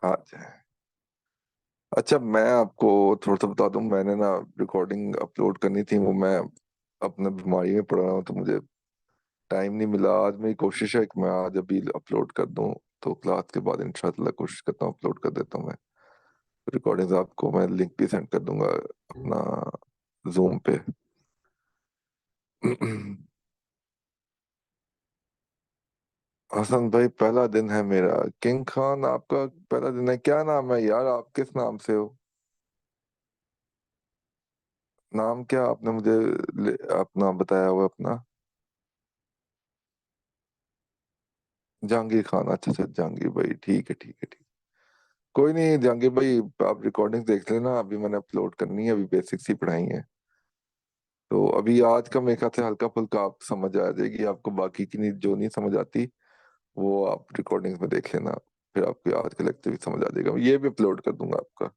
हाँ जी। अच्छा, मैं आपको थोड़ा सा बता दूं। मैंने ना रिकॉर्डिंग अपलोड करनी थी, वो मैं अपने बीमारी में पड़ रहा हूँ तो मुझे टाइम नहीं मिला। आज मेरी कोशिश है कि मैं आज अभी अपलोड कर दूं, तो क्लास के बाद इंशाल्लाह कोशिश करता हूँ अपलोड कर देता हूँ मैं रिकॉर्डिंग्स। आपको मैं लिंक भी सेंड कर दूंगा अपना जूम पे। हसन भाई, पहला दिन है मेरा। किंग खान, आपका पहला दिन है। क्या नाम है यार? आप किस नाम से हो? नाम क्या आपने मुझे अपना बताया हुआ अपना? जहांगीर खान। अच्छा अच्छा, जहांगीर भाई, ठीक है ठीक है ठीक। कोई नहीं जहांगीर भाई, आप रिकॉर्डिंग देख लेना। अभी मैंने अपलोड करनी है, अभी बेसिक्स ही पढ़ाई है। तो अभी आज का मेरे ख्याल से हल्का फुल्का आप समझ आ जाएगी आपको। बाकी की नहीं, जो नहीं समझ आती वो आप रिकॉर्डिंग्स में देख लेना। फिर आपको आज का लेक्चर भी समझ आ जाएगा। ये भी अपलोड कर दूंगा आपका,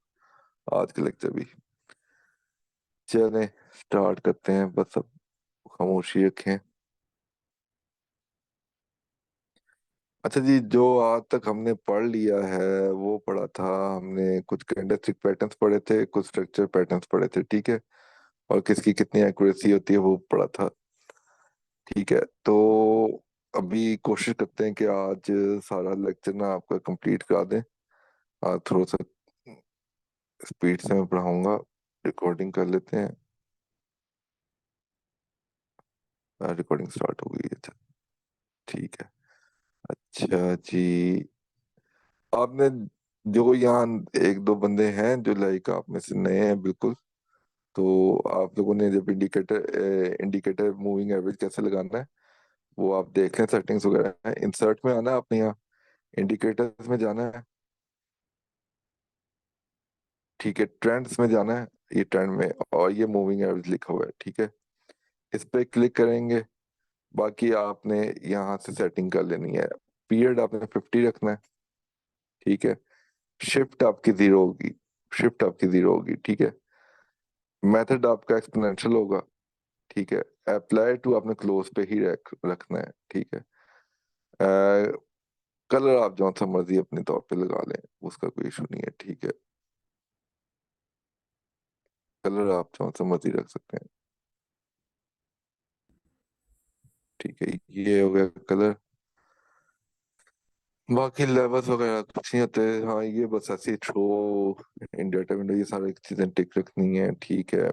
आज का लेक्चर भी। चलें, स्टार्ट करते हैं। बस अब खामोशी रखें। अच्छा जी, जो आज तक हमने पढ़ लिया है वो पढ़ा था हमने। कुछ कैंडलस्टिक पैटर्न्स पढ़े थे, कुछ स्ट्रक्चर पैटर्न्स पढ़े थे, ठीक है। और किसकी कितनी एक्यूरेसी होती है वो पढ़ा था, ठीक है। तो अभी कोशिश करते हैं कि आज सारा लेक्चर ना आपका कंप्लीट करा दें। आज थोड़ा सा स्पीड से मैं पढ़ाऊंगा। रिकॉर्डिंग कर लेते हैं। रिकॉर्डिंग स्टार्ट हो गई है, अच्छा। ठीक है। अच्छा जी, आपने जो यहाँ एक दो बंदे हैं जो लाइक आप में से नए हैं बिल्कुल, तो आप लोगों ने जब इंडिकेटर इंडिकेटर मूविंग एवरेज कैसे लगाना है वो आप देख लें। सेटिंग्स वगैरह है, इंसर्ट में आना है आपने, यहाँ इंडिकेटर्स में जाना है, ठीक है। ट्रेंड्स में जाना है, ये ट्रेंड में, और ये मूविंग एवरेज लिखा हुआ है, ठीक है। इस पे क्लिक करेंगे। बाकी आपने यहाँ से सेटिंग कर लेनी है। पीरियड आपने 50 रखना है, ठीक है। शिफ्ट आपकी जीरो होगी, शिफ्ट आपकी जीरो होगी, ठीक है। मेथड आपका एक्सपोनेंशियल होगा, ठीक है। अप्लाई टू आपने क्लोज पे ही रखना है, ठीक है। कलर आप जो सा मर्जी अपने तौर पे लगा लें, उसका कोई इशू नहीं है, ठीक है। कलर आप जो सा मर्जी रख सकते हैं, ठीक है। ये हो गया कलर। बाकी लेवल्स वगैरह कुछ नहीं होते। हाँ, ये बस ऐसे थ्रो इन डाटा विंडो, ये सारी चीजें टिक रखनी है, ठीक है।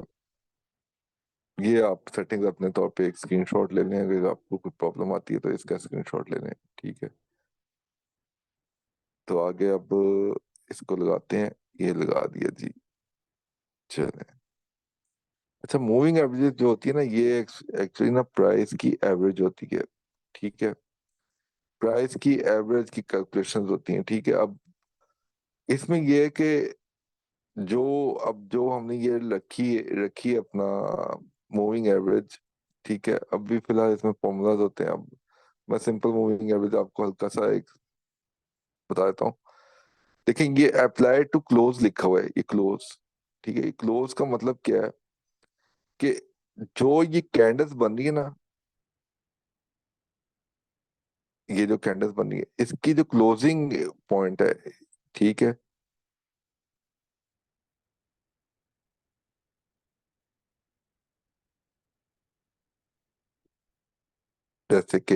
ये आप सेटिंग्स अपने तौर पे एक स्क्रीनशॉट ले लें, अगर आपको कोई प्रॉब्लम आती है तो इसका स्क्रीनशॉट ले लें, ठीक है। तो आगे अब इसको लगाते हैं। ये लगा दिया जी, चले। अच्छा, मूविंग एवरेज जो होती है ना, ये एक्चुअली ना प्राइस की एवरेज होती है, ठीक है। प्राइस की एवरेज की कैलकुलेशंस होती हैं, ठीक है। अब इसमें ये है कि जो अब जो हमने ये रखी रखी है अपना मूविंग एवरेज, ठीक है। अब भी फिलहाल इसमें फॉर्मूलाज होते हैं। अब मैं सिंपल मूविंग एवरेज आपको हल्का सा एक बता देता हूँ। देखिए, ये अप्लाई टू क्लोज लिखा हुआ है, ये क्लोज, ठीक है। ये क्लोज का मतलब क्या है कि जो ये कैंडल्स बन रही है ना, ये जो कैंडल्स बन रही है इसकी जो क्लोजिंग पॉइंट है, ठीक है। जैसे कि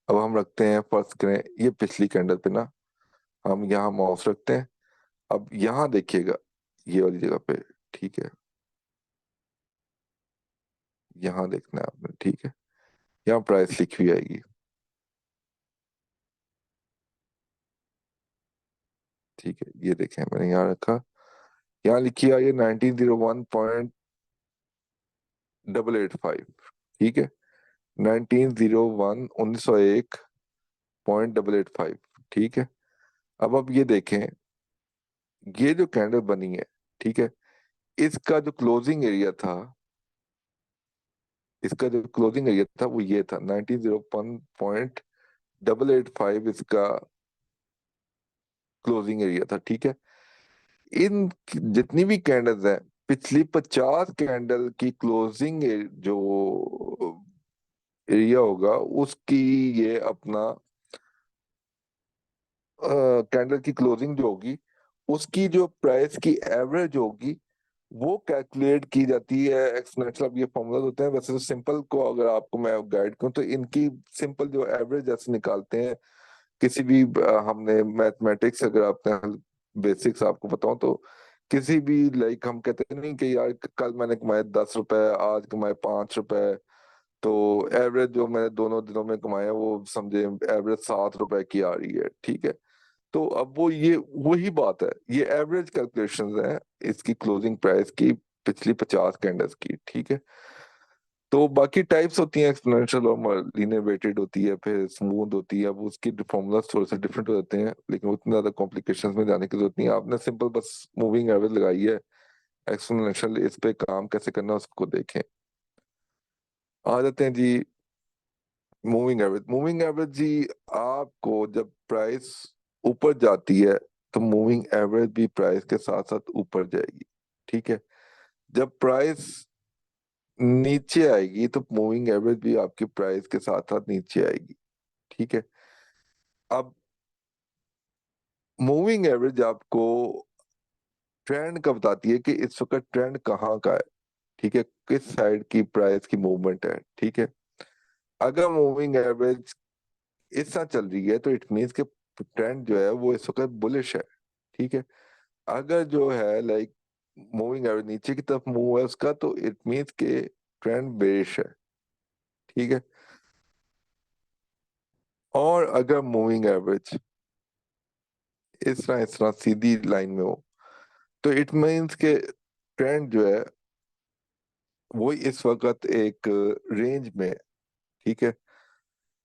अब हम रखते हैं, फर्स्ट करें ये पिछली कैंडल पे ना, हम यहाँ माउस रखते हैं। अब यहाँ देखिएगा, ये वाली जगह पे, ठीक है। यहाँ देखना है आपने, ठीक है। यहाँ प्राइस लिखी हुई आएगी, ठीक है। ये देखें, मैंने यहाँ रखा, यहाँ लिखी आई है 1901.885, ठीक है। 1901 1901.885, ठीक है। अब ये देखें, ये जो कैंडल बनी है, ठीक है, इसका जो क्लोजिंग एरिया था, इसका जो क्लोजिंग एरिया था वो ये था 1901.885, इसका क्लोजिंग एरिया था, ठीक है। इन जितनी भी कैंडल्स हैं, पिछली 50 कैंडल की क्लोजिंग जो एरिया होगा उसकी ये अपना कैंडल की क्लोजिंग जो होगी, उसकी जो प्राइस की एवरेज होगी, वो कैलकुलेट की जाती है एक्सपोनेंशियल। अब ये फॉर्मूला होते हैं, वैसे तो सिंपल को अगर आपको मैं गाइड करूं तो इनकी सिंपल जो एवरेज ऐसे निकालते हैं किसी भी हमने मैथमेटिक्स, अगर आपने बेसिक्स आपको बताऊं तो किसी भी लाइक हम कहते नहीं कि यार कल मैंने कमाए 10 रुपए, आज कमाए 5 रुपए, तो एवरेज जो मैंने दोनों दिनों में कमाया वो समझे एवरेज 7 रुपए की आ रही है, ठीक है। तो अब वो ये वही बात है, ये एवरेज कैलकुलेशंस है इसकी क्लोजिंग प्राइस की पिछली 50 कैंडल्स की, ठीक है। तो बाकी टाइप्स होती हैं, एक्सपोनेंशियल और लीनियर वेटेड होती है, फिर स्मूथ होती है। अब उसकी फॉर्मूलाज थोड़े से डिफरेंट हो जाते हैं, लेकिन उतनी ज्यादा कॉम्प्लिकेशंस में जाने की जरूरत नहीं है। आपने सिंपल बस मूविंग एवरेज लगाई है, एक्सपोनेंशियल इस पे काम कैसे करना है उसको देखें। आ जाते हैं जी मूविंग एवरेज। मूविंग एवरेज जी, आपको जब प्राइस ऊपर जाती है तो मूविंग एवरेज भी प्राइस के साथ साथ ऊपर जाएगी, ठीक है। जब प्राइस नीचे आएगी तो मूविंग एवरेज भी आपकी प्राइस के साथ साथ नीचे आएगी, ठीक है। अब मूविंग एवरेज आपको ट्रेंड का बताती है कि इस वक्त ट्रेंड कहाँ का है, ठीक है, किस साइड की प्राइस की मूवमेंट है, ठीक है। अगर मूविंग एवरेज इस तरह चल रही है तो इट मीन्स के ट्रेंड जो है वो इस वक्त बुलिश है, ठीक है। अगर जो है लाइक मूविंग एवरेज नीचे की तरफ मूव है उसका, तो इट मीन्स के ट्रेंड बेरिश है, ठीक है। और अगर मूविंग एवरेज इस तरह सीधी लाइन में हो, तो इट मीन्स के ट्रेंड जो है वो इस वक्त एक रेंज में है, ठीक है।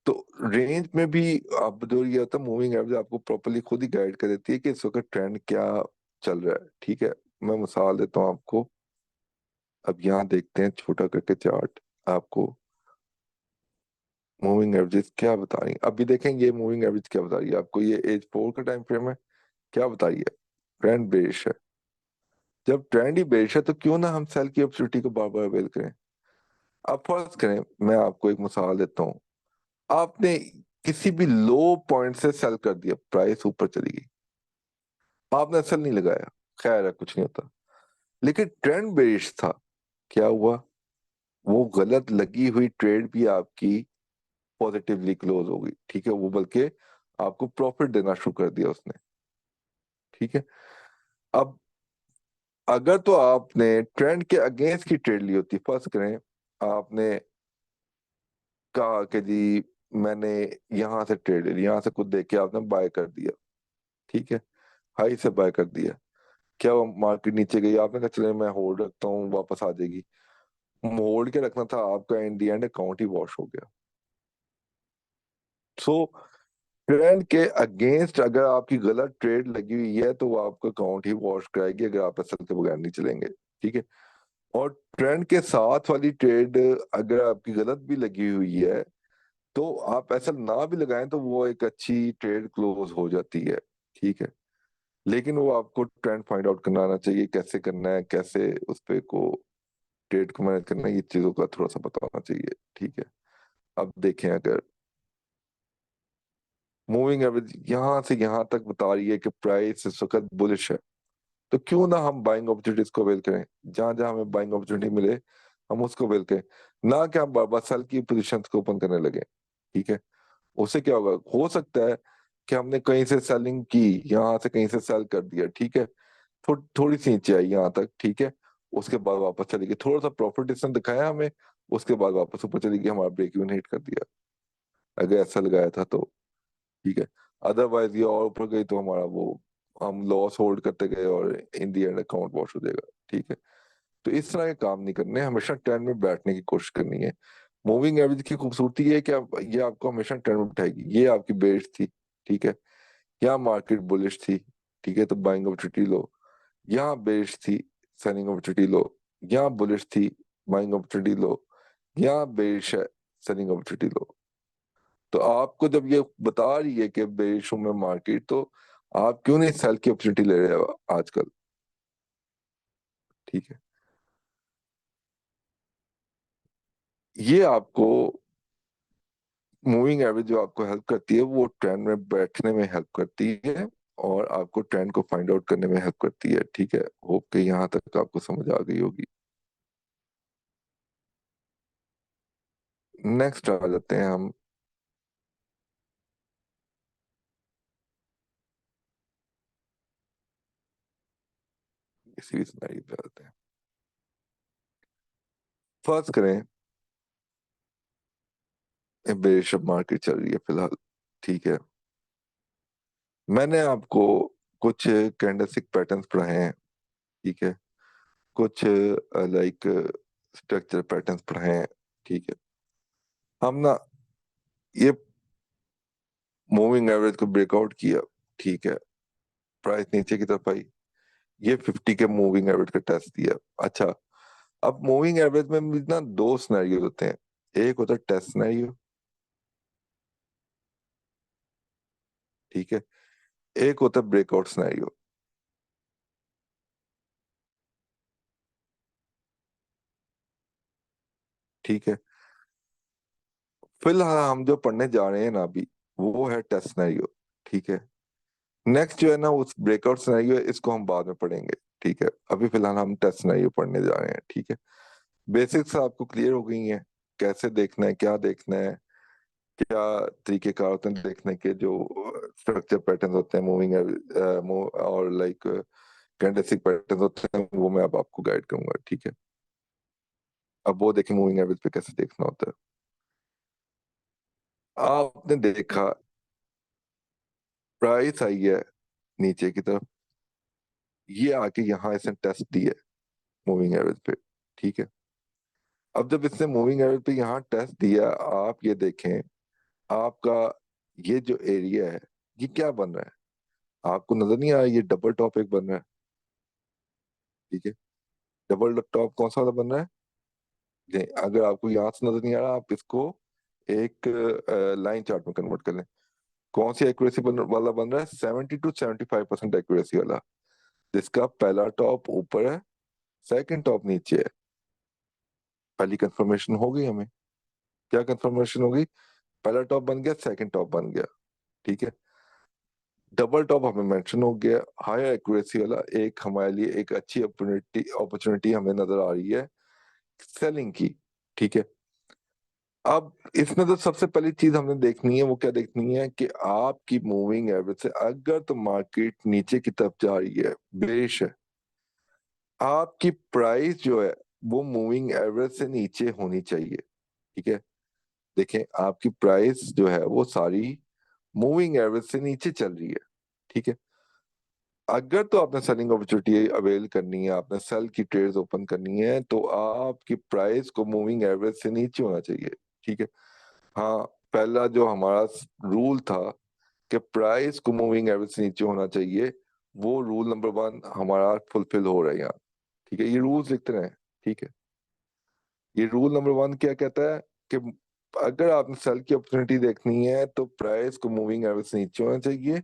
तो रेंज में भी अब जो ये होता है मूविंग एवरेज आपको प्रॉपरली खुद ही गाइड कर देती है कि इस वक्त ट्रेंड क्या चल रहा है, ठीक है। मैं मिसाल देता हूँ आपको। अब यहाँ देखते हैं छोटा करके चार्ट आपको मूविंग एवरेज क्या बता रही है। अभी देखेंगे मूविंग एवरेज क्या बता रही है आपको, ये एज 4 का टाइम फ्रेम है, क्या बता रही है, ट्रेंड बेरिश है। जब ट्रेंड ही बेरिश है तो क्यों ना हम सेल की अपॉर्चुनिटी को बार बार अवेल करें। अब फर्ज करें, मैं आपको एक मिसाल देता हूँ। आपने किसी भी लो पॉइंट से सेल कर दिया, प्राइस ऊपर चली गई, आपने सेल नहीं लगाया, खैर है कुछ नहीं होता, लेकिन ट्रेंड बेरिश था, क्या हुआ, वो गलत लगी हुई ट्रेड भी आपकी पॉजिटिवली क्लोज हो गई, ठीक है। वो बल्कि आपको प्रॉफिट देना शुरू कर दिया उसने, ठीक है। अब अगर तो आपने ट्रेंड के अगेंस्ट की ट्रेड ली होती, फर्स्ट करें आपने कहा कि जी मैंने यहां से ट्रेड ली, यहां से कुछ देख के आपने बाय कर दिया, ठीक है, हाई से बाय कर दिया। क्या वो मार्केट नीचे गई, आपने कहा चले मैं होल्ड रखता हूँ वापस आ जाएगी, होल्ड के रखना था, आपका इन दी एंड अकाउंट ही वॉश हो गया। सो ट्रेंड के अगेंस्ट अगर आपकी गलत ट्रेड लगी हुई है तो वो आपका अकाउंट ही वॉश कराएगी अगर आप असल के बगैर नहीं चलेंगे, ठीक है। और ट्रेंड के साथ वाली ट्रेड अगर आपकी गलत भी लगी हुई है तो आप ऐसा ना भी लगाएं तो वो एक अच्छी ट्रेड क्लोज हो जाती है, ठीक है। लेकिन वो आपको ट्रेंड फाइंड आउट करना आना चाहिए, कैसे करना है, कैसे उस पे को ट्रेड को मैनेज करना है, ये चीजों का थोड़ा सा पता होना चाहिए, ठीक है। अब देखें, अगर मूविंग एवरेज यहाँ से यहाँ तक बता रही है कि प्राइस इस वक्त बुलिश है, तो क्यों ना हम बाइंग अपॉर्चुनिटीज को अवेल करें, जहां जहां हमें बाइंग अपॉर्चुनिटी मिले हम उसको अवेल करें, ना कि हम बार बार सेल की पोजीशन को ओपन करने लगे, ठीक है। उससे क्या होगा, हो सकता है कि हमने कहीं से सेलिंग की, यहाँ से कहीं से सेल कर दिया, ठीक है, थोड़ी सी नीचे आई यहाँ तक, ठीक है, उसके बाद वापस चली गई, थोड़ा सा प्रॉफिट डिस्टेंस दिखाया हमें, उसके बाद वापस ऊपर चली गई, हमारा ब्रेक इवन हिट कर दिया अगर ऐसा लगाया था तो, ठीक है। अदरवाइज ये और ऊपर गई तो हमारा वो हम लॉस होल्ड करते गए और इन दी एंड अकाउंट वॉश हो जाएगा, ठीक है। तो इस तरह के काम नहीं करने, हमेशा ट्रेंड में बैठने की कोशिश करनी है। मूविंग एवरेज की खूबसूरती ये है कि ये आपको हमेशा ट्रेंड में बिठाएगी। ये आपकी बेस थी, ठीक है, यहाँ मार्केट बुलिश थी, ठीक है, तो बाइंग अपॉर्चुनिटी लो। यहाँ बेरिश थी, सेलिंग अपॉर्चुनिटी लो। यहाँ बुलिश थी, बाइंग अपॉर्चुनिटी लो। यहाँ बेरिश है, सेलिंग अपॉर्चुनिटी लो। तो आपको जब ये बता रही है कि बेरिश में मार्केट, तो आप क्यों नहीं सेल की अपॉर्चुनिटी ले रहे हो आजकल, ठीक है। ये आपको मूविंग एवरेज जो आपको हेल्प करती है वो ट्रेंड में बैठने में हेल्प करती है, और आपको ट्रेंड को फाइंड आउट करने में हेल्प करती है। ठीक है, होप कि यहाँ तक आपको समझ आ गई होगी। नेक्स्ट आ जाते हैं हम इसी सिनेरियो पे आते हैं। फर्स्ट करें, बेरिश मार्केट चल रही है फिलहाल। ठीक है, मैंने आपको कुछ कैंडलस्टिक पैटर्न्स पढ़ाए हैं। ठीक है, कुछ लाइक स्ट्रक्चर पैटर्न्स पढ़ाए हैं। ठीक है, हम ना ये मूविंग एवरेज को ब्रेकआउट किया। ठीक है, प्राइस नीचे की तरफ आई, ये 50 के मूविंग एवरेज का टेस्ट दिया। अच्छा, अब मूविंग एवरेज में भी ना दो सिनेरियो होते हैं। एक होता है टेस्ट सिनेरियो, ठीक है, एक होता है ब्रेकआउट सिनेरियो। ठीक है, फिलहाल हम जो पढ़ने जा रहे हैं ना अभी, वो है टेस्ट सिनेरियो। ठीक है, नेक्स्ट जो है ना उस ब्रेकआउट सिनेरियो है, इसको हम बाद में पढ़ेंगे। ठीक है, अभी फिलहाल हम टेस्ट सिनेरियो पढ़ने जा रहे हैं। ठीक है, बेसिक्स आपको क्लियर हो गई हैं, कैसे देखना है, क्या देखना है, क्या तरीके कार होते हैं देखने के, जो स्ट्रक्चर पैटर्न होते हैं मूविंग और लाइक कैंडलस्टिक पैटर्न होते हैं, वो मैं अब आपको गाइड करूंगा। ठीक है, अब वो देखें मूविंग एवरेज पे कैसे देखना होता है। आपने देखा प्राइस आई है नीचे की तरफ, ये आके यहाँ इसने टेस्ट दी है मूविंग एवरेज पे। ठीक है, अब जब इसने मूविंग एवरेज पे यहाँ टेस्ट दिया, आप ये देखें, आपका ये जो एरिया है, ये क्या बन रहा है, आपको नजर नहीं आ रहा, ये डबल टॉप एक बन रहा है। ठीक है, डबल टॉप कौन सा वाला बन रहा है, अगर आपको यहाँ से नजर नहीं आ रहा, आप इसको एक लाइन चार्ट में कन्वर्ट कर लें। कौन सी एक्यूरेसी वाला बन रहा है, 70 to 75% एक्यूरेसी वाला, जिसका पहला टॉप ऊपर है, सेकंड टॉप नीचे है। पहली कंफर्मेशन हो गई हमें, क्या कंफर्मेशन हो गई, पहला टॉप बन गया, सेकंड टॉप बन गया। ठीक है, डबल टॉप हमें मेंशन हो गया, हायर एक्यूरेसी वाला, एक हमारे लिए एक अच्छी अपॉर्चुनिटी अपॉर्चुनिटी हमें नजर आ रही है सेलिंग की। ठीक है, अब इसमें तो सबसे पहली चीज हमने देखनी है, वो क्या देखनी है कि आपकी मूविंग एवरेज से अगर तो मार्केट नीचे की तरफ जा रही है, बेरिश है, आपकी प्राइस जो है वो मूविंग एवरेज से नीचे होनी चाहिए। ठीक है, देखें आपकी प्राइस जो है वो सारी मूविंग एवरेज से नीचे चल रही है। ठीक है, अगर तो आपने सेलिंग अपॉर्चुनिटी अवेल करनी है, आपने सेल की ट्रेड्स ओपन करनी है, तो आपकी प्राइस को मूविंग एवरेज से नीचे होना चाहिए। ठीक है, हाँ, पहला जो हमारा रूल था कि प्राइस को मूविंग एवरेज से नीचे होना चाहिए, वो रूल नंबर 1 हमारा फुलफिल हो रहा है यहाँ। ठीक है, ये रूल्स लिखते रहे। ठीक है, ये रूल नंबर 1 क्या कहता है कि अगर आपने सेल की अपॉर्चुनिटी देखनी है तो प्राइस को मूविंग एवरेज से नीचे होना चाहिए,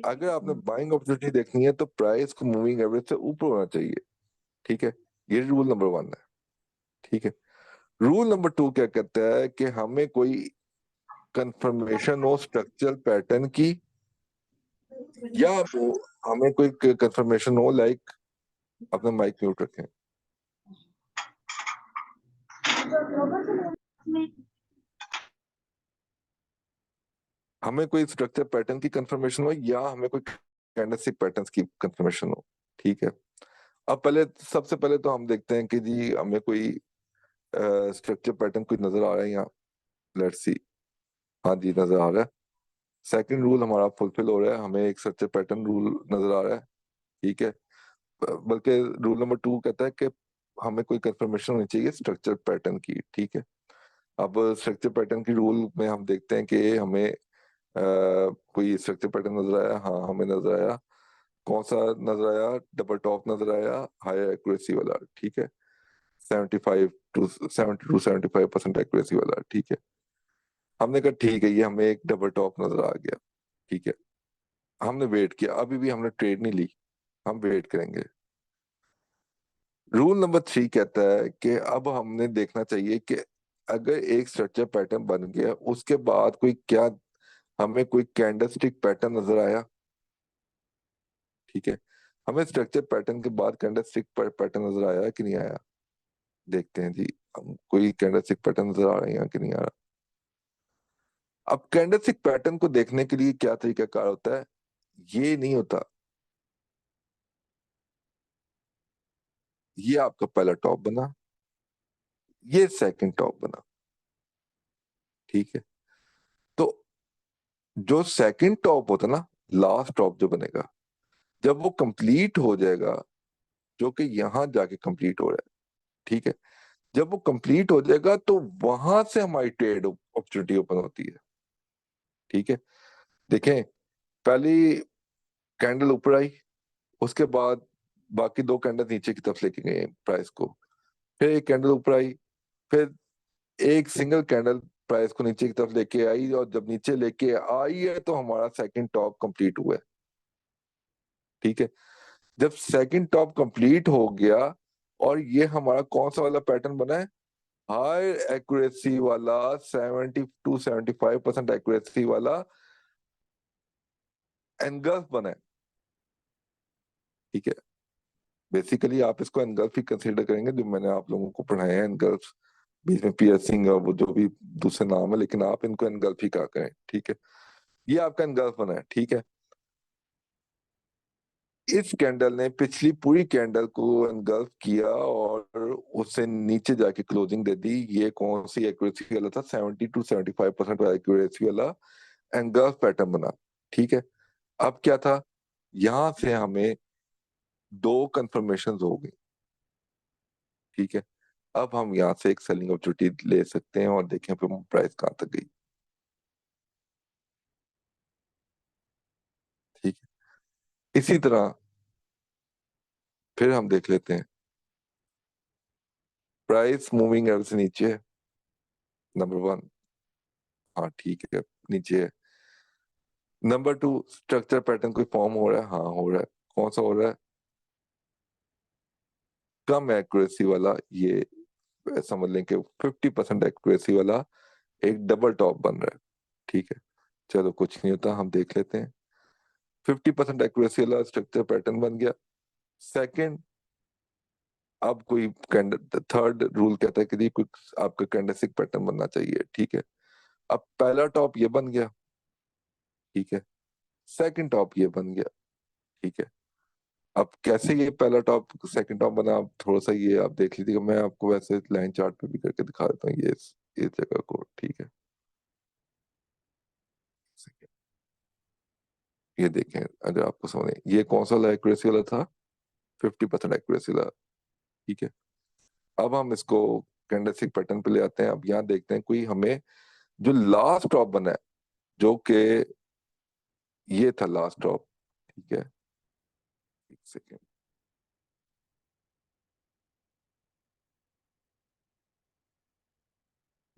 अगर आपने बाइंग अपॉर्चुनिटी देखनी है तो प्राइस को मूविंग एवरेज से ऊपर होना चाहिए। ठीक है, ये रूल नंबर 1 है। ठीक है, रूल नंबर 2 क्या कहता है कि हमें कोई कंफर्मेशन हो स्ट्रक्चरल पैटर्न की, या वो हमें कोई कंफर्मेशन हो लाइक, अपना माइक म्यूट रखें, हमें कोई स्ट्रक्चर पैटर्न की कंफर्मेशन हो, या हमें कोई कैंडलस्टिक पैटर्न्स की कंफर्मेशन हो। ठीक है, अब पहले, सबसे पहले तो हम देखते हैं कि जी हमें कोई स्ट्रक्चर पैटर्न कोई नजर आ रहा है यहाँ। लेट्स सी, हाँ जी नजर आ रहा है, सेकंड रूल हमारा फुलफिल हो रहा है, हमें एक स्ट्रक्चर पैटर्न रूल नजर आ रहा है। ठीक है, बल्कि रूल नंबर 2 कहता है कि हमें कोई कंफर्मेशन होनी चाहिए स्ट्रक्चर पैटर्न की। ठीक है, अब स्ट्रक्चर पैटर्न की रूल में हम देखते हैं कि हमें कोई स्ट्रक्चर पैटर्न नजर आया, हाँ हमें नजर आया, कौन सा नजर आया, डबल टॉप नजर आया, हायर एक्यूरेसी वाला। ठीक है, 70 to 75% एक्यूरेसी वाला। ठीक है, हमने कहा ठीक है, ये हमें एक डबल टॉप नजर आ गया। ठीक है, हमने वेट किया, अभी भी हमने ट्रेड नहीं ली, हम वेट करेंगे। रूल नंबर 3 कहता है कि अब हमने देखना चाहिए कि अगर एक स्ट्रक्चर पैटर्न बन गया उसके बाद कोई क्या, हमें कोई कैंडलस्टिक पैटर्न नजर आया, ठीक है, हमें स्ट्रक्चर पैटर्न के बाद कैंडलस्टिक पैटर्न नजर आया कि नहीं आया, देखते हैं जी। हम कोई कैंडलस्टिक पैटर्न नजर आ रहे हैं कि नहीं आ रहा। अब कैंडलस्टिक पैटर्न को देखने के लिए क्या तरीका कार होता है, ये नहीं होता, ये आपका पहला टॉप बना, ये सेकंड टॉप बना, ठीक है। तो जो सेकंड टॉप होता है ना, लास्ट टॉप जो बनेगा, जब वो कंप्लीट हो जाएगा, जो कि यहां जाके कंप्लीट हो रहा है, ठीक है, जब वो कंप्लीट हो जाएगा तो वहां से हमारी ट्रेड अपॉर्चुनिटी ओपन होती है, ठीक है। देखें, पहली कैंडल ऊपर आई, उसके बाद बाकी दो कैंडल नीचे की तरफ लेके गए प्राइस को, फिर एक कैंडल ऊपर आई, फिर एक सिंगल कैंडल प्राइस को नीचे की तरफ लेके आई, और जब नीचे लेके आई है तो हमारा सेकंड टॉप कंप्लीट हुआ है, ठीक है। जब सेकंड टॉप कंप्लीट हो गया, और ये हमारा कौन सा वाला पैटर्न बना है, हाई एक्यूरेसी वाला, 70 to 75% एक्यूरेसी वाला एनगल्फ बना है, ठीक है। बेसिकली आप इसको एनगल्फ ही कंसीडर करेंगे, जो मैंने आप लोगों को पढ़ाए हैं एनगल्फ, बीच में पियर्सिंग और वो जो भी दूसरे नाम है, लेकिन आप इनको एनगल्फ ही कहा करें, ठीक है। ये आपका एनगल्फ बना है, ठीक है। इस कैंडल ने पिछली पूरी कैंडल को एनगल्फ किया और उससे नीचे जाके क्लोजिंग दे दी। ये कौन सी एक्यूरेसी वाला था, 70 to 75% वाला एक्यूरेसी वाला एनगल्फ पैटर्न बना, ठीक है। अब क्या था, यहां से हमें दो कंफर्मेशन हो गई, ठीक है। अब हम यहाँ से एक सेलिंग अपॉर्चुनिटी ले सकते हैं और देखें फिर प्राइस कहाँ तक गई, ठीक है। इसी तरह फिर हम देख लेते हैं, प्राइस मूविंग एवरेज से नीचे है, नंबर वन, हाँ ठीक है, नीचे है। नंबर टू, स्ट्रक्चर पैटर्न कोई फॉर्म हो रहा है, हाँ हो रहा है। कौन सा हो रहा है, कम एक्यूरेसी वाला, ये समझ लें कि 50% एक्यूरेसी वाला एक डबल टॉप बन रहा है, ठीक है। चलो कुछ नहीं होता, हम देख लेते हैं। 50% एक्यूरेसी वाला स्ट्रक्चर पैटर्न बन गया। सेकंड, अब कोई कैंडल, थर्ड रूल कहता है कि जी कोई आपका कैंडलस्टिक पैटर्न बनना चाहिए, ठीक है। अब पहला टॉप ये बन गया, ठीक है। सेकंड टॉप ये बन गया, ठीक है। अब कैसे ये पहला टॉप सेकंड टॉप बना, आप थोड़ा सा ये आप देख लीजिएगा, मैं आपको वैसे लाइन चार्ट पे भी करके दिखा देता हूँ ये इस जगह को, ठीक है। ये देखें, अगर आपको समझ, ये कौन सा वाला एक्यूरेसी वाला था, 50% एक्यूरेसी वाला, ठीक है। अब हम इसको कैंडलस्टिक पैटर्न पे ले आते हैं। अब यहाँ देखते हैं कोई हमें जो लास्ट टॉप बना है, जो कि ये था लास्ट टॉप, ठीक है। एक सेकेंड,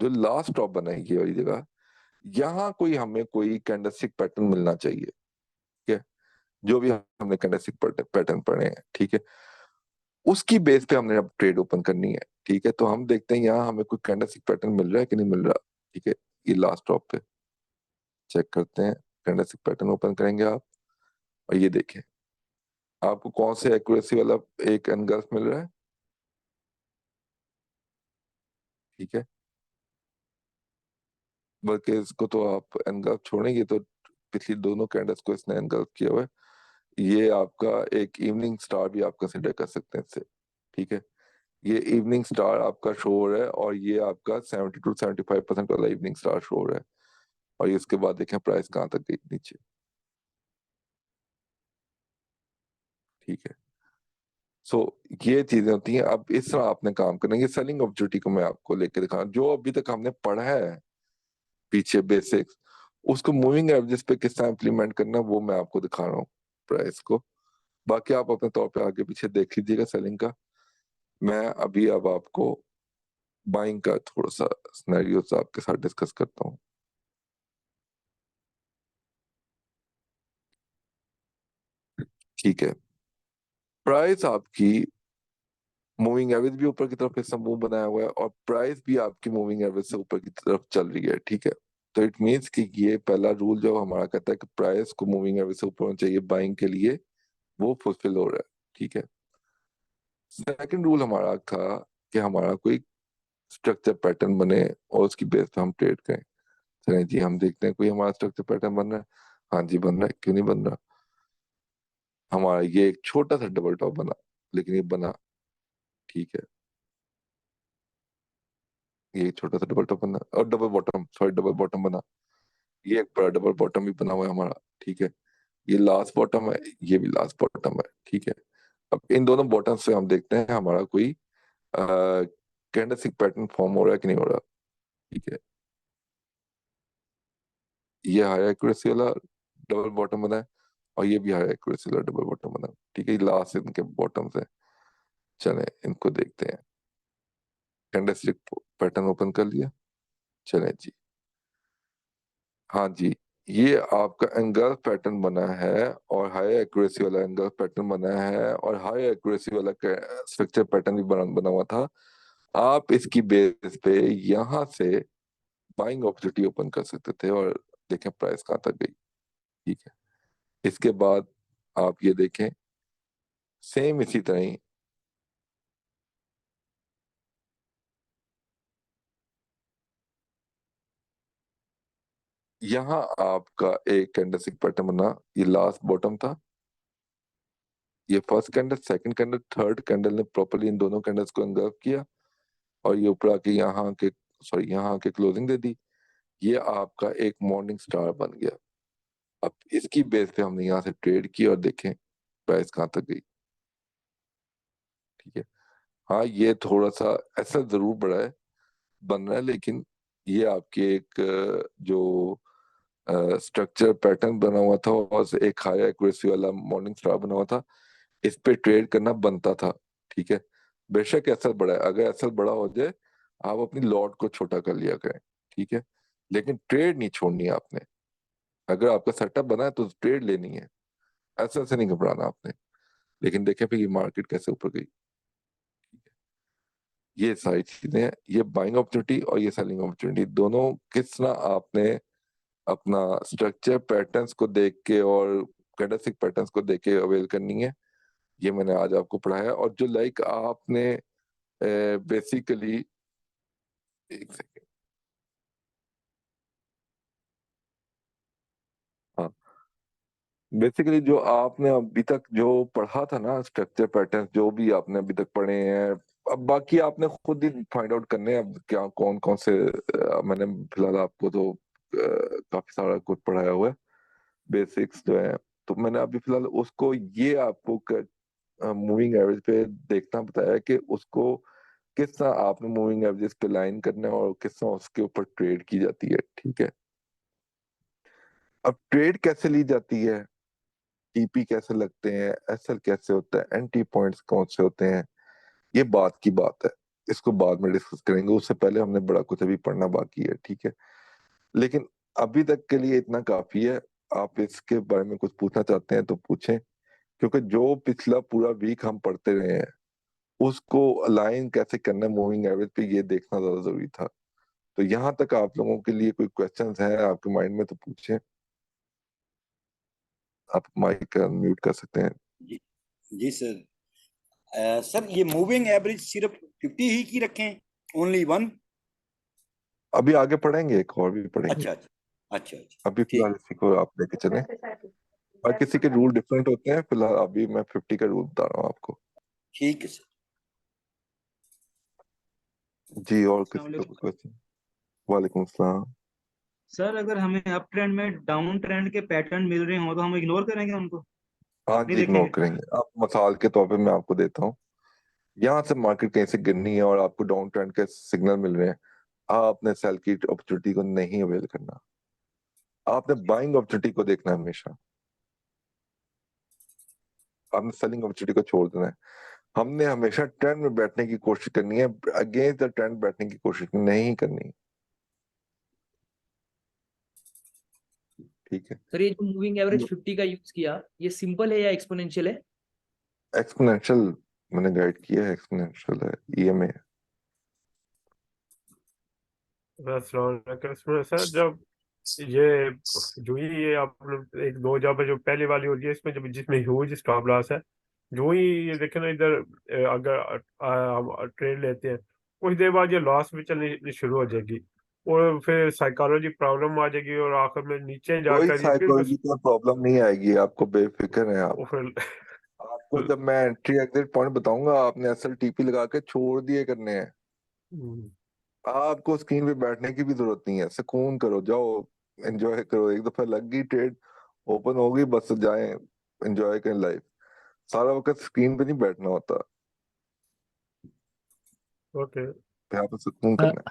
जो लास्ट टॉप बना है ये वाली जगह, यहाँ कोई हमें कोई कैंडलस्टिक पैटर्न मिलना चाहिए, ठीक है। जो भी हमने कैंडलस्टिक पैटर्न पढ़े हैं, ठीक है, उसकी बेस पे हमने अब ट्रेड ओपन करनी है, ठीक है। तो हम देखते हैं यहाँ हमें कोई कैंडलस्टिक पैटर्न मिल रहा है कि नहीं मिल रहा, ठीक है। ये लास्ट टॉप पे चेक करते हैं, कैंडलस्टिक पैटर्न ओपन करेंगे आप, और ये देखें आपको कौन से एक्यूरेसी वाला एक एनगल्फ मिल रहा है, ठीक है। बल्कि इसको तो आप एनगल्फ छोड़ेंगे तो पिछली दोनों कैंडल्स को इसने एनगल्फ किया हुआ है। ये आपका एक इवनिंग स्टार भी आप कंसिडर कर सकते हैं इससे, ठीक है। ये इवनिंग स्टार आपका शो हो रहा है, और ये आपका 70 to 75% वाला इवनिंग स्टार शो हो रहा है। और ये इसके बाद देखें प्राइस कहाँ तक गई, नीचे, ठीक है। सो ये चीजें होती हैं। अब इस तरह आपने काम करना है। ये सेलिंग अपॉर्चुनिटी को मैं आपको लेके दिखा, जो अभी तक हमने पढ़ा है पीछे बेसिक्स, उसको मूविंग एवरेजेस पे किस तरह इम्प्लीमेंट करना है, वो मैं आपको दिखा रहा हूँ प्राइस को। बाकी आप अपने तौर पे आगे पीछे देख लीजिएगा सेलिंग का। मैं अभी अब आपको बाइंग का थोड़ा सा सिनेरियोस आपके साथ डिस्कस करता हूँ, ठीक है। प्राइस आपकी मूविंग एवरेज भी ऊपर की तरफ इसका मुंह बनाया हुआ है और प्राइस भी आपकी मूविंग एवरेज से ऊपर की तरफ चल रही है, ठीक है। तो इट मीन्स कि ये पहला रूल जो हमारा कहता है कि प्राइस को मूविंग एवरेज से ऊपर होना चाहिए बाइंग के लिए, वो फुलफिल हो रहा है, ठीक है। सेकंड रूल हमारा था कि हमारा कोई स्ट्रक्चर पैटर्न बने और उसकी बेस पे हम ट्रेड करें। चलें जी, हम देखते हैं कोई हमारा स्ट्रक्चर पैटर्न बन रहा है। हाँ जी बन रहा है, क्यों नहीं बन रहा। हमारा ये एक छोटा सा डबल टॉप बना, लेकिन ये बना, ठीक है। ये एक छोटा सा डबल टॉप बना और double bottom, sorry double bottom बना। ये एक बड़ा डबल बॉटम भी बना हुआ है हमारा, ठीक है। ये लास्ट बॉटम है, ये भी लास्ट बॉटम है, ठीक है। अब इन दोनों बॉटम से हम देखते हैं हमारा कोई कैंडलस्टिक पैटर्न फॉर्म हो रहा है कि नहीं हो रहा, ठीक है। ये हाई एक्यूरेसी वाला डबल बॉटम बना है और ये भी हाई एक्यूरेसी वाला डबल बॉटम बना है, ठीक है। ये लास्ट इनके बॉटम है। चले इनको देखते हैं। कैंडलस्टिक पैटर्न ओपन कर लिया, चले जी। हाँ जी, ये आपका एंगल पैटर्न बना है और हाई एक्यूरेसी वाला एंगल पैटर्न बना है और हाई एक्यूरेसी वाला स्ट्रक्चर पैटर्न भी बना हुआ था। आप इसकी बेस पे यहाँ से बाइंग अपॉर्चुनिटी ओपन कर सकते थे और देखें प्राइस कहाँ तक गई, ठीक है। इसके बाद आप ये देखें सेम इसी तरह ही यहाँ आपका एक कैंडलस्टिक पैटर्न बना। ये लास्ट बॉटम था, ये first candle, second candle, third candle ने प्रॉपर्ली इन दोनों कैंडल्स को एंगल्फ किया और ये ऊपर आके यहाँ के, सॉरी यहाँ के क्लोजिंग दे दी। ये आपका एक मॉर्निंग स्टार बन गया। अब इसकी बेस पे हमने यहाँ से ट्रेड की और देखें प्राइस कहाँ तक गई, ठीक है। हाँ ये थोड़ा सा ऐसा जरूर बड़ा है, बन रहा है, लेकिन ये आपके एक जो स्ट्रक्चर पैटर्न बना हुआ था और एक हाई एक्यूरेसी वाला मॉर्निंग स्टार बना हुआ था, इस पे ट्रेड करना बनता था, ठीक है। बेशक एसएल बड़ा है, अगर एसएल बड़ा हो जाए आप अपनी लॉट को छोटा कर लिया करें, ठीक है। लेकिन ट्रेड नहीं छोड़नी है आपने। अगर आपका सेटअप बना है तो ट्रेड लेनी है, एसएल से नहीं घबराना आपने। लेकिन देखें फिर ये मार्केट कैसे ऊपर गई, ये सारी चीजें हैं। ये बाइंग अपॉर्चुनिटी और ये सेलिंग अपॉर्चुनिटी दोनों किस तरह आपने अपना स्ट्रक्चर पैटर्न्स को देख के और कैंडलस्टिक पैटर्न्स को देख के अवेल करनी है, ये मैंने आज आपको पढ़ाया। और जो लाइक आपने बेसिकली, एक सेकेंड, हाँ, बेसिकली जो आपने अभी तक जो पढ़ा था ना स्ट्रक्चर पैटर्न, जो भी आपने अभी तक पढ़े हैं, अब बाकी आपने खुद ही फाइंड आउट करने हैं अब क्या कौन कौन से मैंने फिलहाल आपको तो काफी सारा कुछ पढ़ाया हुआ है, बेसिक्स जो है। तो मैंने अभी फिलहाल उसको ये आपको मूविंग एवरेज पे देखना बताया कि उसको किस तरह आपने मूविंग एवरेज पे लाइन करना है और किस तरह उसके ऊपर ट्रेड की जाती है, ठीक है। अब ट्रेड कैसे ली जाती है, टीपी कैसे लगते हैं, एसएल कैसे होता है, एंट्री पॉइंट्स कौन से होते हैं, ये बात की बात है। इसको बाद में डिस्कस करेंगे, उससे पहले हमने बड़ा कुछ अभी पढ़ना बाकी है, ठीक है। लेकिन अभी तक के लिए इतना काफी है। आप इसके बारे में कुछ पूछना चाहते हैं तो पूछें, क्योंकि जो पिछला पूरा वीक हम पढ़ते रहे हैं उसको अलाइन कैसे करना है मूविंग एवरेज पे, ये देखना ज्यादा जरूरी था। तो यहाँ तक आप लोगों के लिए कोई क्वेश्चंस हैं आपके माइंड में तो पूछें। आप माइक म्यूट कर सकते हैं। जी जी सर। सर ये मूविंग एवरेज सिर्फ 50 ही की रखें, ओनली वन? अभी आगे पढ़ेंगे, एक और भी पढ़ेंगे। अच्छा अच्छा अच्छा अच्छा। अभी फिलहाल ठीक। इसी को आप लेके चलें। और किसी के रूल डिफरेंट होते हैं, फिलहाल अभी मैं 50 का रूल बता रहा हूँ आपको। ठीक है सर। जी, और अस्सलाम किसी का कोई वालेकुम। क्वेश्चन। वालेकुम सलाम। सर अगर हमें अप ट्रेंड में डाउन ट्रेंड के पैटर्न मिल रहे हो तो हम इग्नोर करेंगे उनको, हाँ नहीं जी, इग्नोर देखेंगे? करेंगे। आप मिसाल के तौर पे मैं आपको देता हूँ, यहाँ से मार्केट कहीं से गिरनी है और आपको डाउन ट्रेंड के सिग्नल मिल रहे हैं, आपने सेल की अपॉर्चुनिटी को नहीं अवेल करना। आपने बाइंग अपॉर्चुनिटी को देखना है हमेशा। आपने सेलिंग अपॉर्चुनिटी को छोड़ देना है। हमने हमेशा ट्रेंड में बैठने की कोशिश करनी है, अगेंस्ट द ट्रेंड बैठने की कोशिश नहीं करनी, ठीक है। सर ये जो मूविंग एवरेज 50 का यूज किया, ये सिंपल है या एक्सपोनेंशियल है? एक्सपोनेंशियल मैंने गाइड किया है, एक्सपोनेंशियल है, ईएमए है। सर जब ये जो ही ये आप लोग एक दो जब जो पहले वाली होती है इसमें जब जिसमें ह्यूज स्टॉप लॉस है, जो ही ये देखे ना इधर अगर हम ट्रेड लेते हैं कुछ देर बाद ये लॉस भी चलनी शुरू हो जाएगी और फिर साइकोलॉजी प्रॉब्लम आ जाएगी और आखिर में नीचे कोई जाकर ये फिर साइकोलॉजी का प्रॉब्लम नहीं आएगी, आपको बेफिक्र है आप। वो फिर आपको जब मैं एंट्री एग्जिट पॉइंट बताऊंगा, आपने एसएल टीपी लगा के छोड़ दिए करने हैं। हम्म, आपको स्क्रीन पे बैठने की भी जरूरत नहीं है, सुकून करो, जाओ एंजॉय करो। एक दफा लग गई ट्रेड, ओपन हो गई, बस जाएं, एंजॉय करें लाइफ। सारा वक्त स्क्रीन पे नहीं बैठना होता, ओके। यहाँ पे सुकून करना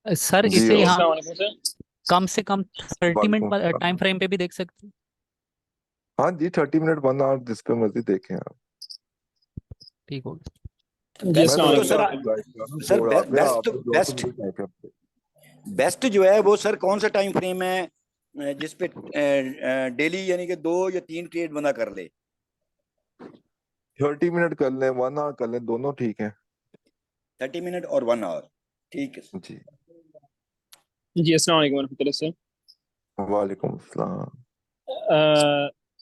सर है। जी इसे और हम कम से कम 30 वालेकुम मिनट अस्सलाम। टाइम फ्रेम पे भी देख सकते हैं? हाँ जी, 30 मिनट 1 आवर जिस पे मर्जी देखें आप। ठीक हो गया। मैं बेस्ट तो तो वैसे सर, आपको गाइड कर रहा हूँ सर 4 आवर पे, बेस्ट आपको जो बेस्ट भी टाइम पे। बेस्ट जो है वो सर कौन सा टाइम फ्रेम है जिस पे डेली यानी कि 2 या 3 ट्रेड बंदा कर ले? 30 मिनट कर लें, 1 आवर कर लें, दोनों ठीक है 30 मिनट और 1 आवर, ठीक है सर। जी। जी अस्सलाम वालेकुम वरहमतुल्लाह सर। वालेकुम अस्सलाम।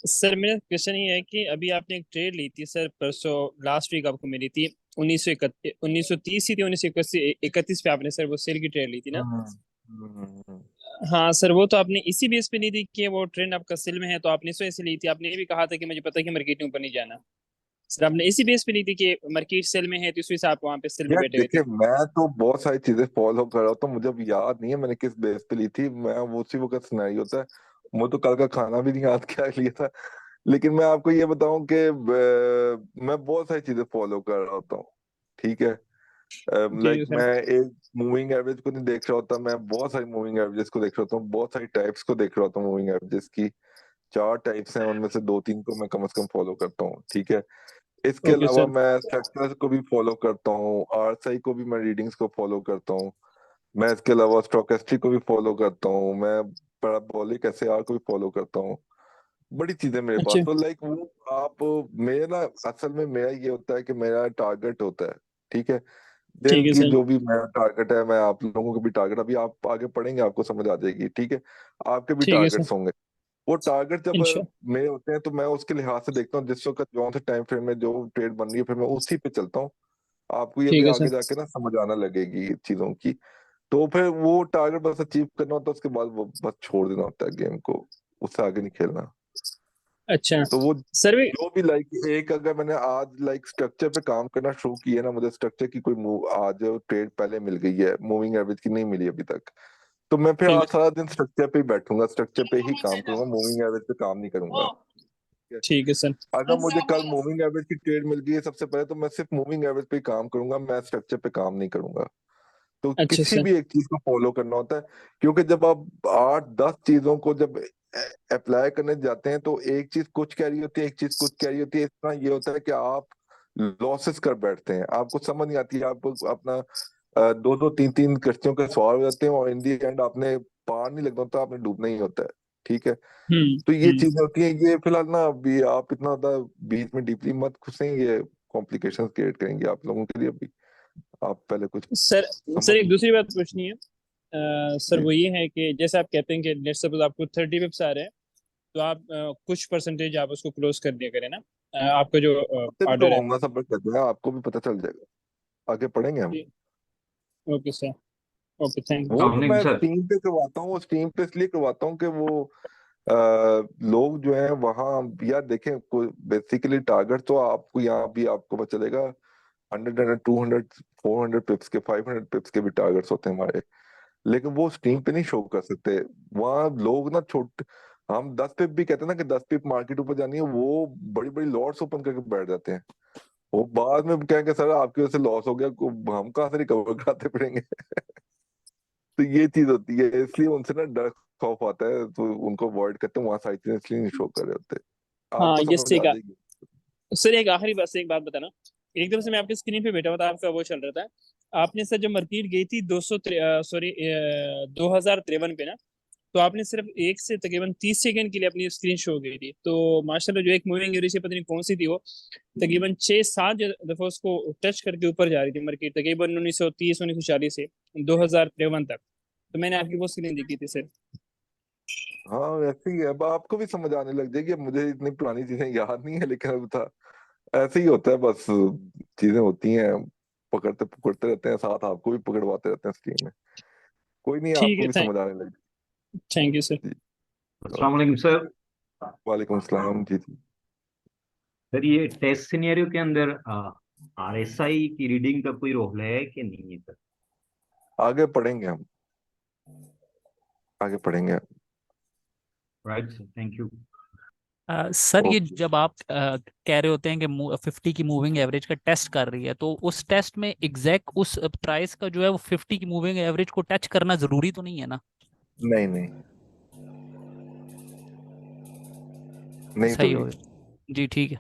सर मेरा क्वेश्चन ये है कि अभी आपने एक ट्रेड ली थी सर परसों, लास्ट वीक आपको मिली थी 1930 ही थी, 1931 पे आपने सर वो सेल की ट्रेड ली थी ना? हम्म। हाँ सर, वो तो आपने इसी बेस पे ली थी कि वो ट्रेंड आपका सेल में है तो आपने इस वजह से ली थी। आपने ये भी कहा था कि मुझे पता है कि मार्केट में ऊपर नहीं जाना। सर आपने इसी बेस पे ली थी कि मार्केट सेल में है तो इस वजह से आप वहाँ पे सेल में यार बैठे हुए थे? देखिए, मैं तो बहुत सारी चीजें फॉलो कर रहा हूँ, मुझे अब याद नहीं है मैंने किस बेस पे ली थी। मैं वो उसी वक्त सुनाई होता है, मुझे तो कल का खाना भी नहीं याद क्या लिया था। लेकिन मैं आपको ये बताऊं कि मैं बहुत सारी चीजें फॉलो कर रहा होता हूँ, ठीक है। जी लाइक सर। मैं एक मूविंग एवरेज को नहीं देख रहा होता, मैं बहुत सारी मूविंग एवरेज को देख रहा होता हूँ, बहुत सारी टाइप्स को देख रहा होता हूँ। मूविंग एवरेज की 4 टाइप्स हैं, उनमें से 2-3 को मैं कम से कम फॉलो करता हूँ, ठीक है। इसके ओके अलावा सर। मैं स्ट्रक्चर्स को भी फॉलो करता हूँ, आरएसआई को भी, मैं रीडिंग्स को फॉलो करता हूँ। मैं इसके अलावा स्टोकेस्टिक को भी फॉलो करता हूँ, मैं पैराबोलिक एसएआर को भी फॉलो करता हूँ। बड़ी चीजें मेरे पास अच्छा। तो, लाइक वो आप, मेरा असल में मेरा ये होता है कि मेरा टारगेट होता है, ठीक है। दिन ठीक है की सर। जो भी मेरा टारगेट है, मैं आप लोगों को भी टारगेट, अभी आप आगे पढ़ेंगे आपको समझ आ जाएगी, ठीक है। आपके भी ठीक है सर। टारगेट्स होंगे। वो टारगेट जब इंशा मेरे होते हैं तो मैं उसके लिहाज से देखता हूँ, जिस वक्त जो से टाइम फ्रेम में जो ट्रेड बन रही है, फिर मैं उसी पे चलता हूँ। आपको ये भी ठीक है आगे सर। जाके ना समझ आना लगेगी चीजों की। तो फिर वो टारगेट बस अचीव करना होता है, उसके बाद वो बस छोड़ देना होता है गेम को, उससे आगे नहीं खेलना। अच्छा तो वो सर भी। जो भी, लाइक एक, अगर मैंने आज लाइक स्ट्रक्चर पे काम करना शुरू किया ना, मुझे स्ट्रक्चर की कोई मूव आज ट्रेड पहले मिल गई है, मूविंग एवरेज की नहीं मिली अभी तक, तो मैं फिर ठीक आज है। सारा दिन स्ट्रक्चर पे ही बैठूंगा, स्ट्रक्चर पे ही काम करूंगा, मूविंग एवरेज पे काम नहीं करूंगा। ठीक है सर। अगर मुझे कल मूविंग एवरेज की ट्रेड मिल गई है, सबसे पहले तो मैं सिर्फ मूविंग एवरेज पे ही काम करूंगा, मैं स्ट्रक्चर पे काम नहीं करूंगा। तो अच्छा किसी सर। भी एक चीज को फॉलो करना होता है, क्योंकि जब आप 8-10 चीजों को जब अप्लाई करने जाते हैं, तो एक चीज कुछ कैरी होती है, एक चीज कुछ कैरी होती है। इस तरह ये होता है कि आप लॉसेस कर बैठते हैं, आपको समझ नहीं आती है, आप अपना 2-2, 3-3 कश्तियों के सवार हो जाते हैं, और इन दी एंड आपने पार नहीं लगना होता, आपने डूबना ही होता है, ठीक है। तो ये हम्म। चीजें होती हैं। ये फिलहाल ना, अभी आप इतना ज्यादा बीच में डीपली मत घुसें, ये कॉम्प्लिकेशंस क्रिएट करेंगे आप लोगों के लिए। अभी आप पहले कुछ सर समझ सर एक दूसरी लीजिए। बात पूछनी है। सर जी वो ये है कि जैसे आप कहते हैं कि लेट्स सपोज आपको 30 पिप्स आ रहे हैं तो आप कुछ परसेंटेज आप उसको क्लोज कर दिया करें ना, आपका जो आपसे भी ऑर्डर है। करवाऊंगा, सब कहते हैं, आपको भी पता चल जाएगा, आगे पढ़ेंगे हम। Okay sir. ओके थैंक वो तो वालेकुम मैं सर। स्ट्रीम पे करवाता हूँ, स्ट्रीम पे इसलिए करवाता हूँ कि वो लोग जो है वहाँ, यार देखें, बेसिकली टारगेट तो आपको यहाँ भी आपको पता चलेगा, 100, 200, 400 पिप्स के, 500 पिप्स के भी टारगेट्स होते हैं हमारे। लेकिन वो स्ट्रीम पे नहीं शो कर सकते। वहाँ लोग ना छोटे, हम 10 पिप भी कहते हैं ना कि 10 पिप मार्केट ऊपर जानी है, वो बड़ी बड़ी लॉट्स ओपन करके बैठ जाते हैं। वो बाद में कहेंगे सर आपकी वजह से लॉस हो गया, हम कहाँ से रिकवर कराते पड़ेंगे। तो ये चीज होती है, इसलिए उनसे ना डर खौफ आता है, तो उनको अवॉइड करते हैं, वहां सारी चीजें इसलिए नहीं शो कर रहे होते। हाँ आपको ये समझ सही आ कहा जाएगी। सर। एक आखिरी बात से एक बात बताना। एकदम से मैं आपके स्क्रीन पे बैठा हुआ था, आपका वो चल रहा था। आपने सर जब मार्केट गई थी 200 सॉरी 2053 पे ना, तो आपने सिर्फ 1 से तकरीबन 30 सेकंड के लिए अपनी स्क्रीन शो की थी। तो माशाल्लाह जो एक मूविंग एवरेज है, पता नहीं कौन सी थी वो, तकरीबन 6-7 दफा उसको टच करके ऊपर जा रही थी मार्केट, तकरीबन 1930 1940 से 2053 तक। तो मैंने आपकी वो स्क्रीन देखी थी सर। हाँ वैसे ही है, अब आपको भी समझ आने लग जाएगी। अब मुझे इतनी पुरानी चीजें याद नहीं है, लेकिन अब था ऐसे ही होता है, बस चीजें होती हैं, पकड़ते पकड़ते रहते हैं, साथ आपको भी पकड़वाते रहते हैं स्ट्रीम में। कोई नहीं, ठीक आपको है, भी समझ आने लग थैंक यू सर। जाएगी। अस्सलाम वालेकुम सर। वालेकुम सलाम जी जी। सर ये टेस्ट सिनेरियो के अंदर आरएसआई की रीडिंग का कोई रोल है कि नहीं है सर? आगे पढ़ेंगे हम, आगे पढ़ेंगे। Right sir, thank you. Sir ये ओके। जब आप कह रहे होते हैं कि 50 की मूविंग एवरेज का टेस्ट कर रही है, तो उस टेस्ट में एग्जैक्ट उस प्राइस का जो है वो 50 की मूविंग एवरेज को टच करना जरूरी तो नहीं है ना? नहीं नहीं, नहीं सही हो जरूरी। गया जी, ठीक है।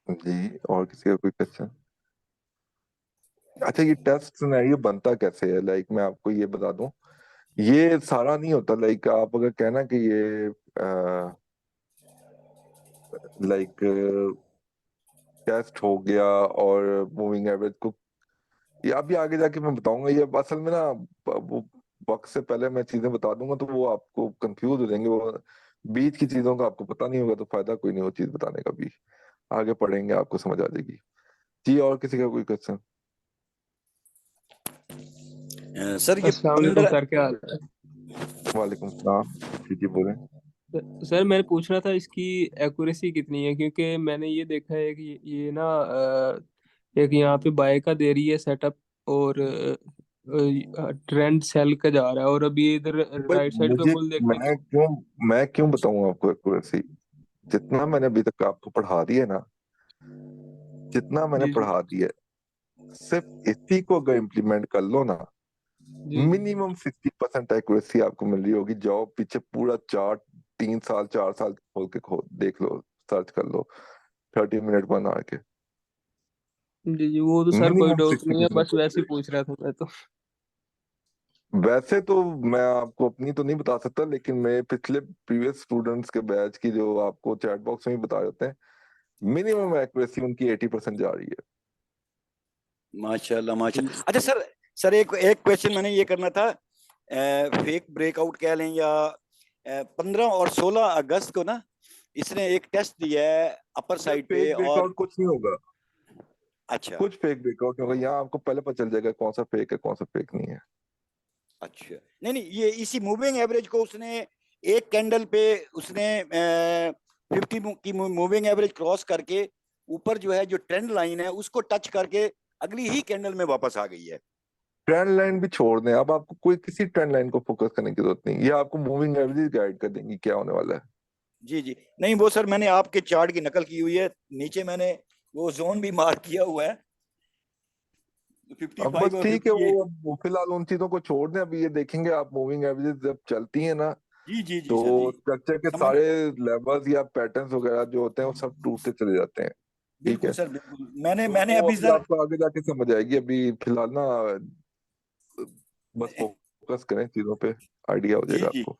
जी, और किसी का कोई क्वेश्चन? अच्छा, ये टेस्ट सिनेरियो बनता कैसे है? लाइक मैं आपको ये बता दूं, ये सारा नहीं होता। लाइक आप अगर कहना कि ये लाइक टेस्ट हो गया और मूविंग एवरेज को, ये अभी आगे जाके मैं बताऊंगा। ये असल में ना, वो वक्त से पहले मैं चीजें बता दूंगा तो वो आपको कंफ्यूज हो जाएंगे। वो बीच की चीजों का आपको पता नहीं होगा तो फायदा कोई नहीं वो चीज बताने का भी। आगे पढ़ेंगे आपको समझ आ जाएगी। जी, और किसी का कोई क्वेश्चन? सर ये अस्सलाम वालेकुम 15 सर, क्या हाल है? वालेकुम सलाम। जी जी बोले। सर मैंने पूछना था इसकी एक्यूरेसी कितनी है, क्योंकि मैंने ये देखा है कि ये ना एक यहाँ पे बाय का दे रही है सेटअप, और ट्रेंड सेल का जा रहा है, और अभी इधर भाई राइट साइड पे मुझे, फुल देखने मैं क्यों मैं क्यों बताऊं आपको एक्यूरेसी? जितना मैंने अभी तक आपको पढ़ा दिया ना, जितना मैंने जी जी पढ़ा दिया, सिर्फ इसी को अगर इम्प्लीमेंट कर लो ना, जी मिनिमम 60% एक्यूरेसी आपको मिल रही होगी। जाओ पीछे पूरा चार्ट, 3 साल 4 साल खोल के देख लो, सर्च कर लो, 30 मिनट बना के। जी जी, वो तो सर कोई मिनिमम डाउट सिक्सटी नहीं है, बस परसेंट वैसे ही पूछ रहा था मैं तो। वैसे तो मैं आपको अपनी तो नहीं बता सकता, लेकिन मैं पिछले प्रीवियस स्टूडेंट्स के बैच की जो आपको चैट बॉक्स में ही बता देते हैं, मिनिमम एक्यूरेसी उनकी 80% जा रही है। माशाल्लाह माशाल्लाह। अच्छा सर, सर एक एक क्वेश्चन मैंने ये करना था। फेक ब्रेकआउट कह लें या 15 और 16 अगस्त को ना इसने एक टेस्ट दिया है अपर साइड पे, फेक और ब्रेकआउट कुछ नहीं होगा, अच्छा कुछ फेक ब्रेकआउट नहीं होगा। यहाँ आपको पहले पता चल जाएगा कौन सा फेक है कौन सा फेक नहीं है। अच्छा, नहीं नहीं, ये इसी मूविंग एवरेज को उसने एक कैंडल पे उसने 50 की मूविंग एवरेज क्रॉस करके ऊपर जो है जो ट्रेंड लाइन है उसको टच करके अगली ही कैंडल में वापस आ गई है। ट्रेंड लाइन भी छोड़ दें, अब आपको कोई किसी ट्रेंड लाइन को फोकस करने की जरूरत नहीं, ये आपको मूविंग एवरेज गाइड कर देंगी क्या होने वाला है। जी जी, नहीं वो सर मैंने आपके चार्ट की नकल की हुई है, नीचे मैंने वो जोन भी मार्क किया हुआ है अब बस 55 और ठीक है, 58। वो फिलहाल उन चीजों को छोड़ दें। अभी ये देखेंगे आप, मूविंग एवरेज जब चलती है ना, जी जी जी तो सर जी, स्ट्रक्चर के समझ, सारे लेवल्स या पैटर्न्स वगैरह जो होते हैं वो सब टूटते चले जाते हैं। ठीक बिल्कुल है, सर बिल्कुल। मैंने तो मैंने वो अभी अभी सर, आपको आगे जाके समझ आएगी। अभी फिलहाल ना बस फोकस करें चीजों पे, आइडिया हो जी जाएगा जी, आपको।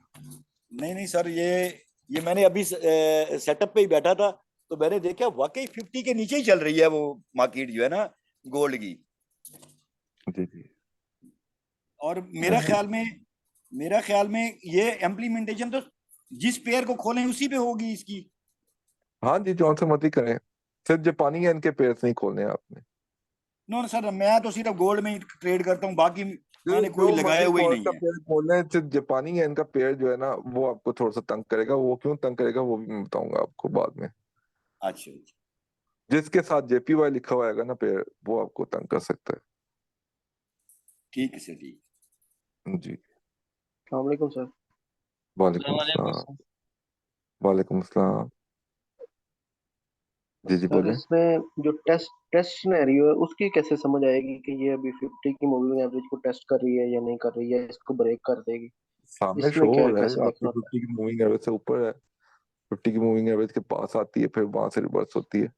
नहीं नहीं सर, ये मैंने अभी सेटअप पे ही बैठा था तो मैंने देखा वाकई 50 के नीचे ही चल रही है वो मार्केट जो है ना गोल्ड की। जी जी। और मेरा ख्याल में ये इम्प्लीमेंटेशन तो जिस पेयर को खोलें उसी पे होगी इसकी। हाँ जी, जौन सा मर्जी करें, सिर्फ जापानी है इनके पेयर्स नहीं खोलने हैं आपने। नो सर, मैं तो सिर्फ गोल्ड में ही ट्रेड करता हूँ, बाकी मैंने कोई जो लगाया मर्जी हुआ ही कौन नहीं सा है। पेयर खोलना है, सिर्फ जापानी है इनका पेयर जो है ना, वो आपको थोड़ा सा तंग करेगा। वो क्यों तंग करेगा वो भी मैं बताऊंगा आपको बाद में। अच्छा अच्छा, जिसके साथ JPY लिखा हुआ है ना पेयर, वो आपको तंग कर सकता ठीक है सर, ठीक। है। जी। अस्सलाम वालेकुम सर। वालेकुम सलाम। वालेकुम सलाम। जी जी सर बोले। इसमें जो टेस्ट टेस्ट सिनेरियो है उसकी कैसे समझ आएगी कि ये अभी 50 की मूविंग एवरेज को टेस्ट कर रही है या नहीं कर रही है, इसको ब्रेक कर देगी? सामने शो इसमें हो क्या रहा कैसे है आपकी देखना होता 50 की मूविंग एवरेज से ऊपर है, 50 की मूविंग एवरेज के पास आती है, फिर वहां से रिवर्स होती है।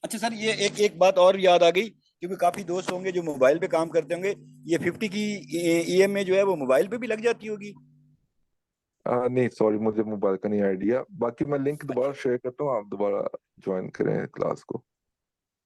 अच्छा सर, ये एक एक बात और याद आ गई क्योंकि काफी दोस्त होंगे जो मोबाइल पे काम करते होंगे, ये 50 की ईएमआई जो है वो मोबाइल पे भी लग जाती होगी। नहीं सॉरी, मुझे मोबाइल का नहीं आइडिया। बाकी मैं लिंक दोबारा शेयर करता हूँ, आप दोबारा ज्वाइन करें क्लास को।